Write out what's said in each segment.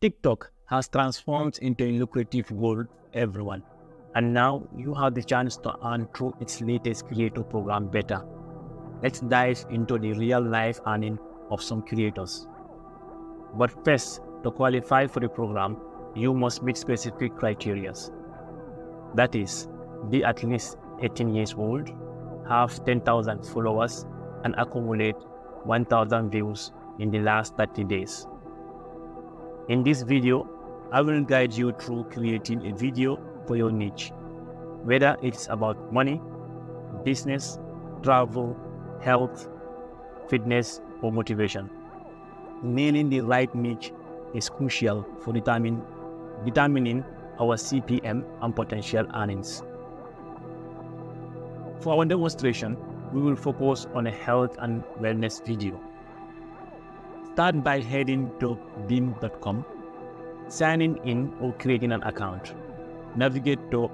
TikTok has transformed into a lucrative world for everyone, and now you have the chance to earn through its latest creator program beta. Let's dive into the real-life earning of some creators. But first, to qualify for the program, you must meet specific criteria. That is, be at least 18 years old, have 10,000 followers, and accumulate 1,000 views in the last 30 days. In this video, I will guide you through creating a video for your niche, whether it's about money, business, travel, health, fitness, or motivation. Nailing the right niche is crucial for determining our CPM and potential earnings. For our demonstration, we will focus on a health and wellness video. Start by heading to beam.com, signing in or creating an account. Navigate to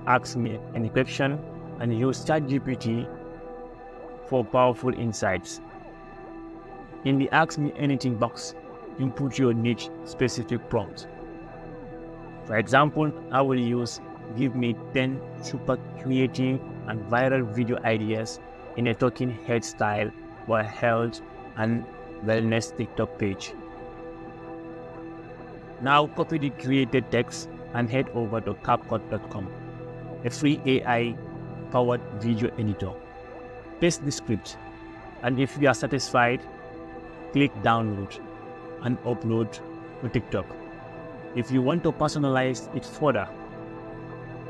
Ask Me Any Question and use ChatGPT for powerful insights. In the Ask Me Anything box, input your niche specific prompt. For example, I will use give me 10 super creative and viral video ideas in a talking head style for a health and wellness TikTok page. Now copy the created text and head over to CapCut.com, a free AI-powered video editor. Paste the script, and if you are satisfied, click download and upload to TikTok. If you want to personalize it further,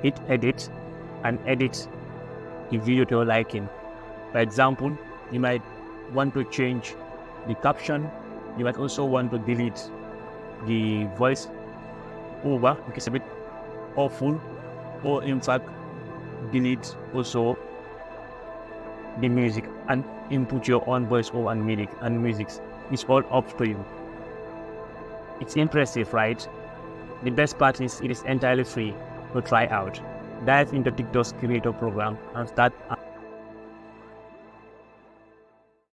hit edit and edit the video to your liking. For example, you might want to change the caption. You might also want to delete the voice over because it's a bit awful, or in fact delete also the music and input your own voice over and music. It's all up to you. It's impressive, right? The best part is it is entirely free to try out. Dive into TikTok's creator program and start